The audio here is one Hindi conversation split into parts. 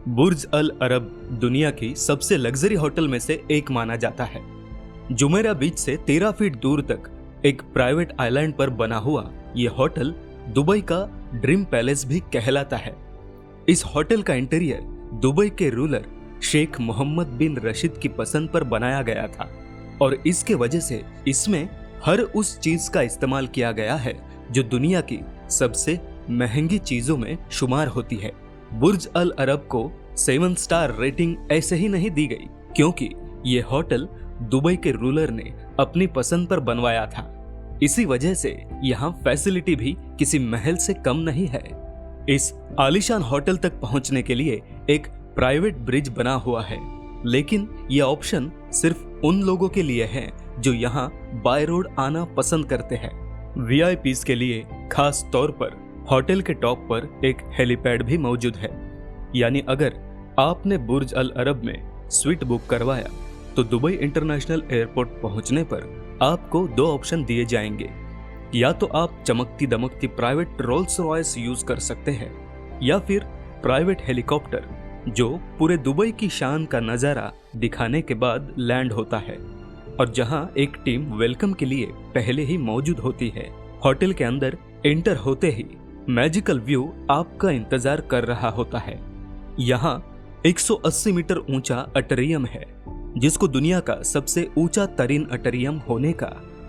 बुर्ज अल अरब दुनिया की सबसे लग्जरी होटल में से एक माना जाता है। जुमेरा बीच से 13 फीट दूर तक एक प्राइवेट आइलैंड पर बना हुआ यह होटल दुबई का ड्रीम पैलेस भी कहलाता है। इस होटल का इंटीरियर दुबई के रूलर शेख मोहम्मद बिन रशीद की पसंद पर बनाया गया था और इसके वजह से इसमें हर उस चीज का इस्तेमाल किया गया है जो दुनिया की सबसे महंगी चीजों में शुमार होती है। बुर्ज अल अरब को 7 स्टार रेटिंग ऐसे ही नहीं दी गई क्योंकि ये होटल दुबई के रूलर ने अपनी पसंद पर बनवाया था। इसी वजह से यहाँ फैसिलिटी भी किसी महल से कम नहीं है। इस आलीशान होटल तक पहुंचने के लिए एक प्राइवेट ब्रिज बना हुआ है, लेकिन यह ऑप्शन सिर्फ उन लोगों के लिए है जो यहाँ बाय रोड आना पसंद करते हैं। वीआईपीज़ के लिए खास तौर पर होटल के टॉप पर एक हेलीपैड भी मौजूद है, यानी अगर आपने बुर्ज अल अरब में स्वीट बुक करवाया तो दुबई इंटरनेशनल एयरपोर्ट पहुंचने पर आपको 2 ऑप्शन दिए जाएंगे। या तो आप चमकती दमकती प्राइवेट रोल्स रॉयस यूज कर सकते हैं या फिर प्राइवेट हेलीकॉप्टर जो पूरे दुबई की शान का नजारा दिखाने के बाद लैंड होता है और जहां एक टीम वेलकम के लिए पहले ही मौजूद होती है। होटल के अंदर एंटर होते ही मैजिकल व्यू आपका इंतजार कर रहा होता है। यहाँ 180 मीटर ऊंचा अटेरियम है जिसको दुनिया का सबसे ऊंचा तरीन अटेरियम होने का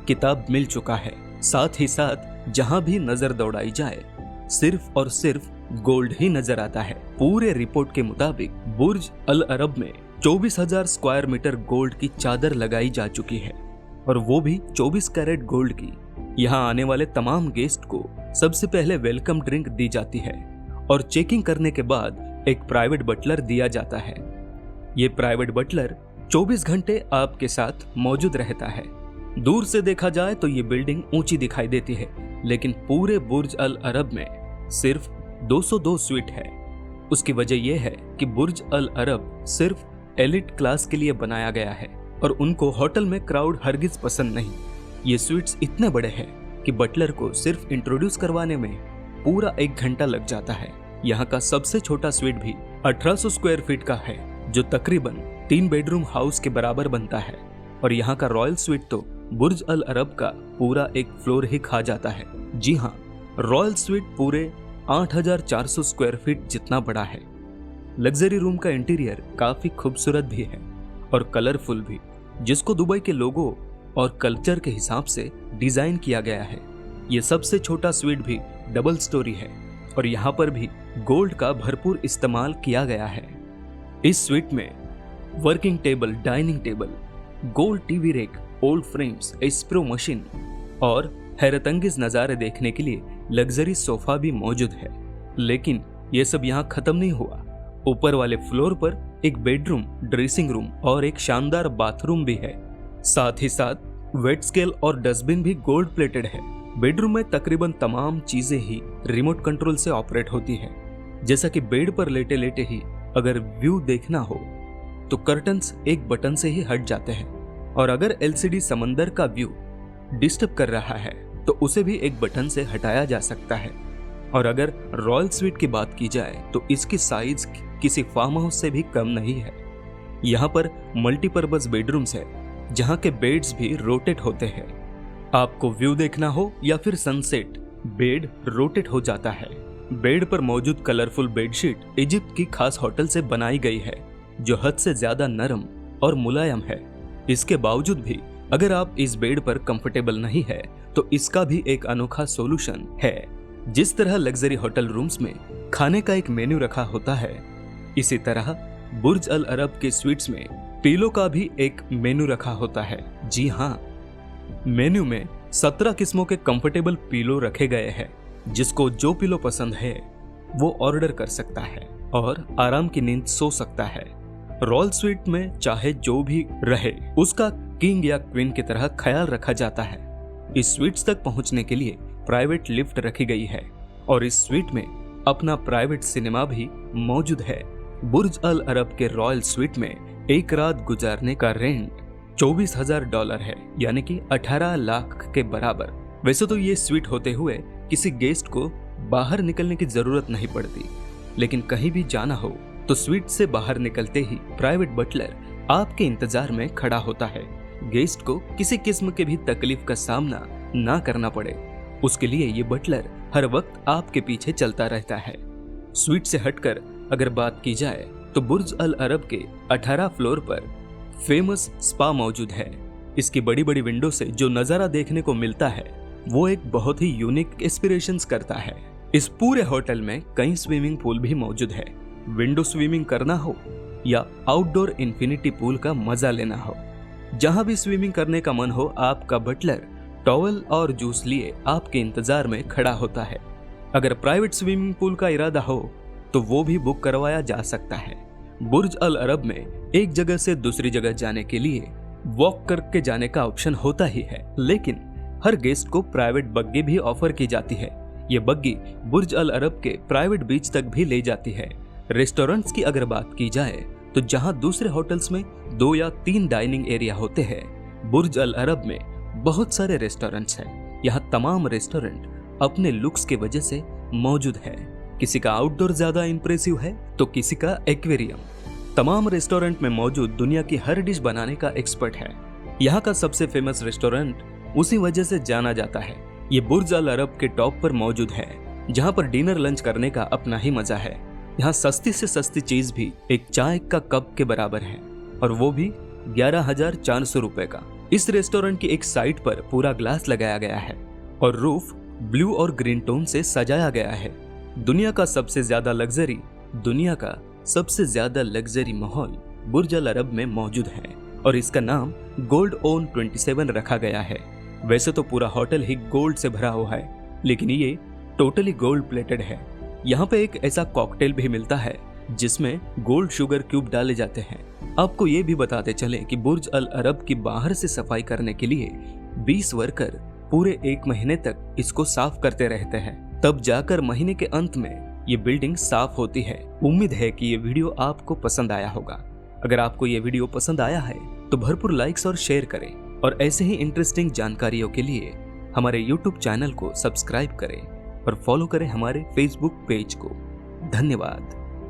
किताब मिल चुका है। साथ ही साथ जहां भी नजर दौड़ाई जाए सिर्फ और सिर्फ गोल्ड ही नजर आता है। पूरे रिपोर्ट के मुताबिक बुर्ज अल अरब में 24,000 स्क्वायर मीटर गोल्ड की चादर लगाई जा चुकी है और वो भी 24 कैरेट गोल्ड की। यहाँ आने वाले तमाम गेस्ट को सबसे पहले वेलकम ड्रिंक दी जाती है और चेकिंग करने के बाद एक प्राइवेट बटलर दिया जाता है। ये प्राइवेट बटलर 24 घंटे आपके साथ मौजूद रहता है। दूर से देखा जाए तो ये बिल्डिंग ऊंची दिखाई देती है, लेकिन पूरे बुर्ज अल अरब में सिर्फ 202 स्वीट है। उसकी वजह यह है कि बुर्ज अल अरब सिर्फ एलिट क्लास के लिए बनाया गया है और उनको होटल में क्राउड हरगिज पसंद नहीं। ये स्वीट्स इतने बड़े हैं कि बटलर को सिर्फ इंट्रोड्यूस करवाने में पूरा 1 घंटा लग जाता है। यहाँ का सबसे छोटा स्वीट भी 1800 स्क्वायर फीट का है जो तकरीबन 3 बेडरूम हाउस के बराबर बनता है और यहाँ का रॉयल स्वीट तो बुर्ज अल अरब का पूरा एक फ्लोर ही खा जाता है। जी हाँ, रॉयल स्वीट पूरे 8400 स्क्वायर फीट जितना बड़ा है। लग्जरी रूम का इंटीरियर काफी खूबसूरत भी है और कलरफुल भी, जिसको दुबई के लोगों और कल्चर के हिसाब से डिजाइन किया गया है। ये सबसे छोटा स्वीट भी डबल स्टोरी है और यहाँ पर भी गोल्ड का भरपूर इस्तेमाल किया गया है। इस स्वीट में working table, dining table, gold TV rack, old frames, espresso machine और हैरतअंगेज नज़ारे देखने के लिए लग्जरी सोफा भी मौजूद है। लेकिन ये सब यहाँ खत्म नहीं हुआ। ऊपर वाले फ्लोर पर एक बेडरूम, ड्रेसिंग रूम और एक शानदार बाथरूम भी है। साथ ही साथ वेट स्केल और डस्टबिन भी गोल्ड प्लेटेड है। बेडरूम में तकरीबन तमाम चीजें ही रिमोट कंट्रोल से ऑपरेट होती है। जैसा कि बेड पर लेटे लेटे ही अगर व्यू देखना हो तो कर्टन्स एक बटन से ही हट जाते हैं और अगर एलसीडी समंदर का व्यू डिस्टर्ब कर रहा है तो उसे भी एक बटन से हटाया जा सकता है। और अगर रॉयल स्वीट की बात की जाए तो इसकी साइज किसी फार्म हाउस से भी कम नहीं है। यहाँ पर मल्टीपर्पज बेडरूम्स है जहाँ के बेड्स भी रोटेट होते हैं। आपको व्यू देखना हो या फिर सनसेट, बेड रोटेट हो जाता है। बेड पर मौजूद कलरफुल बेडशीट इजिप्ट की खास होटल से बनाई गई है जो हद से ज्यादा नरम और मुलायम है। इसके बावजूद भी अगर आप इस बेड पर कंफर्टेबल नहीं है तो इसका भी एक अनोखा सॉल्यूशन है। जिस तरह लग्जरी होटल रूम्स में खाने का एक मेन्यू रखा होता है, इसी तरह बुर्ज अल अरब के स्वीट्स में पीलो का भी एक मेन्यू रखा होता है। जी हाँ, मेन्यू में 17 किस्मों के कंफर्टेबल पीलो रखे गए हैं। जिसको जो पीलो पसंद है वो ऑर्डर कर सकता है और आराम की नींद सो सकता है। रॉयल स्वीट में चाहे जो भी रहे उसका किंग या क्वीन की तरह ख्याल रखा जाता है। इस स्वीट्स तक पहुंचने के लिए प्राइवेट लिफ्ट रखी गई है और इस स्वीट में अपना प्राइवेट सिनेमा भी मौजूद है। बुर्ज अल अरब के रॉयल स्वीट में एक रात गुजारने का रेंट $24,000 है, यानी कि 18 लाख के बराबर। वैसे तो ये स्वीट होते हुए किसी गेस्ट को बाहर निकलने की जरूरत नहीं पड़ती, लेकिन कहीं भी जाना हो तो स्वीट से बाहर निकलते ही प्राइवेट बटलर आपके इंतजार में खड़ा होता है। गेस्ट को किसी किस्म के भी तकलीफ का सामना ना करना पड़े, उसके लिए ये बटलर हर वक्त आपके पीछे चलता रहता है। स्वीट से हटकर अगर बात की जाए तो बुर्ज अल अरब के 18 फ्लोर पर फेमस स्पा मौजूद है। इसकी बड़ी बड़ी विंडो से जो नजारा देखने को मिलता है वो एक बहुत ही यूनिक इंस्पिरेशंस करता है। इस पूरे होटल में कई स्विमिंग पूल भी मौजूद है। विंडो स्विमिंग करना हो या आउटडोर इन्फिनिटी पूल का मजा लेना हो, जहां भी स्विमिंग करने का मन हो, आपका बटलर टॉवल और जूस लिए आपके इंतजार में खड़ा होता है। अगर प्राइवेट स्विमिंग पूल का इरादा हो तो वो भी बुक करवाया जा सकता है। बुर्ज अल अरब में एक जगह से दूसरी जगह जाने के लिए वॉक करके जाने का ऑप्शन होता ही है, लेकिन हर गेस्ट को प्राइवेट बग्गी भी ऑफर की जाती है। ये बग्गी बुर्ज अल अरब के प्राइवेट बीच तक भी ले जाती है। रेस्टोरेंट्स की अगर बात की जाए तो जहां दूसरे होटल्स में 2 या 3 डाइनिंग एरिया होते हैं, बुर्ज अल अरब में बहुत सारे रेस्टोरेंट्स हैं। यहाँ तमाम रेस्टोरेंट अपने लुक्स की वजह से मौजूद है। किसी का आउटडोर ज्यादा इंप्रेसिव है तो किसी का एक्वेरियम। तमाम रेस्टोरेंट में मौजूद दुनिया की हर डिश बनाने का एक्सपर्ट है। यहाँ का सबसे फेमस रेस्टोरेंट उसी वजह से जाना जाता है। ये बुर्ज अल अरब के टॉप पर मौजूद है, जहाँ पर डिनर लंच करने का अपना ही मजा है। यहाँ सस्ती से सस्ती चीज भी एक चाय का कप के बराबर है, और वो भी 11,400 रुपए का। इस रेस्टोरेंट की एक साइड पर पूरा ग्लास लगाया गया है और रूफ ब्लू और ग्रीन टोन से सजाया गया है। दुनिया का सबसे ज्यादा लग्जरी माहौल बुर्ज अल अरब में मौजूद है और इसका नाम गोल्ड ओन 27 रखा गया है। वैसे तो पूरा होटल ही गोल्ड से भरा हुआ है, लेकिन ये टोटली गोल्ड प्लेटेड है। यहाँ पे एक ऐसा कॉकटेल भी मिलता है जिसमें गोल्ड शुगर क्यूब डाले जाते हैं। आपको ये भी बताते चले कि बुर्ज अल अरब की बाहर से सफाई करने के लिए 20 वर्कर पूरे 1 महीने तक इसको साफ करते रहते हैं, तब जाकर महीने के अंत में ये बिल्डिंग साफ होती है। उम्मीद है कि ये वीडियो आपको पसंद आया होगा। अगर आपको ये वीडियो पसंद आया है तो भरपूर लाइक्स और शेयर करें, और ऐसे ही इंटरेस्टिंग जानकारियों के लिए हमारे YouTube चैनल को सब्सक्राइब करें और फॉलो करें हमारे Facebook पेज को। धन्यवाद।